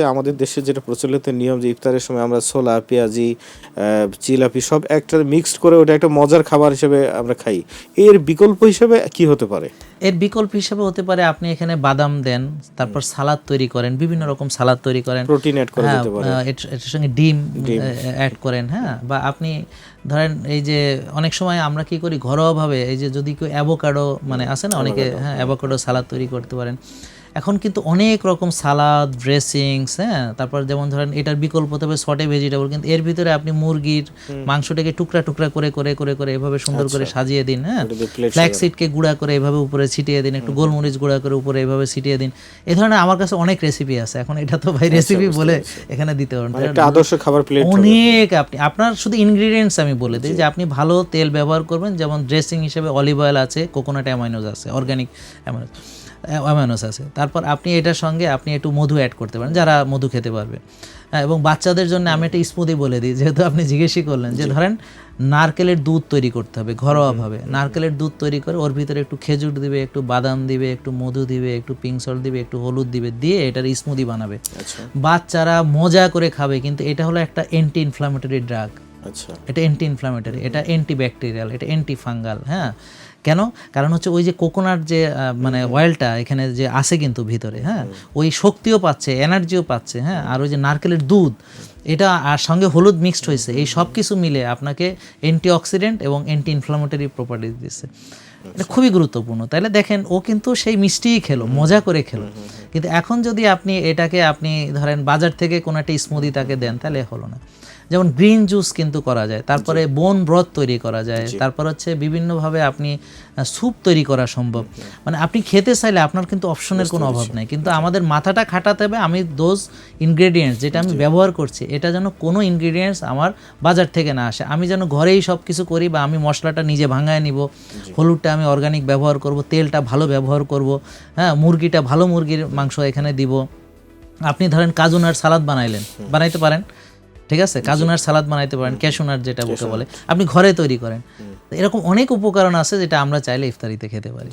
আমাদের দেশে যেটা প্রচলিত নিয়ম যে ইফতারের সময় আমরা ছোলা, পেঁয়াজি, জিলাপি সব একটা মিক্সড করে ওটা একটা মজার খাবার হিসেবে আমরা খাই। এর বিকল্প হিসেবে কি হতে পারে? এর বিকল্প হিসেবে হতে পারে আপনি এখানে বাদাম দেন, তারপর সালাদ তৈরি করেন, বিভিন্ন রকম সালাদ তৈরি করেন, প্রোটিন অ্যাড করা হ্যাঁ, যেতে পারে। এটার সঙ্গে ডিম অ্যাড করেন, হ্যাঁ, বা আপনি ধরেন এই যে অনেক সময় আমরা কি করি ঘরোয়াভাবে, এই যে যদি কেউ অ্যাভোকাডো মানে আছে না অনেকে, হ্যাঁ, অ্যাভোকাডো সালাদ তৈরি করতে পারেন। এখন কিন্তু অনেক রকম সালাদ, ড্রেসিংস, হ্যাঁ, তারপর যেমন ধরেন এটার বিকল্প হতে হবে সটে ভেজিটেবল, কিন্তু এর ভিতরে আপনি মুরগির মাংসটাকে টুকরা টুকরা করে করে করে করে এভাবে সুন্দর করে সাজিয়ে দিন, হ্যাঁ, ফ্ল্যাক্সিডকে গুঁড়া করে এভাবে উপরে ছিটিয়ে দিন, একটু গোলমরিচ গুঁড়া করে উপরে এভাবে ছিটিয়ে দিন। এই ধরনের আমার কাছে অনেক রেসিপি আছে। এখন এটা তো ভাই রেসিপি বলে এখানে দিতে পারেন, একটা আদর্শ খাবার প্লেট অনেক। আপনি আপনার শুধু ইনগ্রিডিয়েন্টস আমি বলে দিই যে আপনি ভালো তেল ব্যবহার করবেন, যেমন ড্রেসিং হিসেবে অলিভ অয়েল আছে, কোকোনাট অ্যামাইনোজ আছে, অর্গানিক অ্যামাইনোস আছে। তারপর আপনি এটার সঙ্গে আপনি একটু মধু অ্যাড করতে পারেন, যারা মধু খেতে পারবে। হ্যাঁ, এবং বাচ্চাদের জন্য আমি একটা স্মুদি বলে দিই, যেহেতু আপনি জিজ্ঞেসই করলেন, যে ধরেন নারকেলের দুধ তৈরি করতে হবে ঘরোয়াভাবে। নারকেলের দুধ তৈরি করে ওর ভিতরে একটু খেজুর দিবে, একটু বাদাম দিবে, একটু মধু দিবে, একটু পিঙ্ক সল্ট দিবে, একটু হলুদ দিবে, দিয়ে এটার স্মুদি বানাবে। বাচ্চারা মজা করে খাবে, কিন্তু এটা হলো একটা অ্যান্টি ইনফ্ল্যামেটরি ড্রাগ। এটা অ্যান্টি ইনফ্ল্যামেটরি, এটা অ্যান্টি ব্যাকটেরিয়াল, এটা অ্যান্টি ফাঙ্গাল। হ্যাঁ, কেন? কারণ হচ্ছে ওই যে কোকোনাট যে মানে অয়েলটা এখানে যে আছে কিন্তু ভিতরে, হ্যাঁ, ওই শক্তিও পাচ্ছে, এনার্জিও পাচ্ছে, হ্যাঁ, আর ওই যে নারকেলের দুধ এটা আর সঙ্গে হলুদ মিক্সড হয়েছে, এই সব কিছু মিলে আপনাকে অ্যান্টি অক্সিডেন্ট এবং অ্যান্টি ইনফ্ল্যামেটরি প্রপার্টিজ দিচ্ছে। এটা খুবই গুরুত্বপূর্ণ। তাহলে দেখেন ও কিন্তু সেই মিষ্টিই খেলো, মজা করে খেলো, কিন্তু এখন যদি আপনি এটাকে আপনি ধরেন বাজার থেকে কোনো একটা স্মুদি তাকে দেন, তাহলে হলো না। যেমন গ্রিন জুস কিন্তু করা যায়, তারপরে বোন ব্রথ তৈরি করা যায়, তারপর হচ্ছে বিভিন্নভাবে আপনি স্যুপ তৈরি করা সম্ভব। মানে আপনি খেতে চাইলে আপনার কিন্তু অপশনের কোনো অভাব নেই, কিন্তু আমাদের মাথাটা খাটাতে হবে আমি দোজ ইনগ্রেডিয়েন্টস যেটা আমি ব্যবহার করছি, এটা যেন কোনো ইনগ্রেডিয়েন্টস আমার বাজার থেকে না আসে, আমি যেন ঘরেই সব কিছু করি, বা আমি মশলাটা নিজে ভাঙায় নিব, হলুদটা আমি অর্গানিক ব্যবহার করব, তেলটা ভালো ব্যবহার করব, হ্যাঁ, মুরগিটা ভালো মুরগির মাংস এখানে দিব। আপনি ধরেন কাজুনার সালাদ বানাইলেন, বানাইতে পারেন, ঠিক আছে, কাজুনার সালাদ বানাইতে পারেন, ক্যাশুনার যেটা বলে আপনি ঘরে তৈরি করেন। এরকম অনেক উপকরণ আছে যেটা আমরা চাইলে ইফতারিতে খেতে পারি।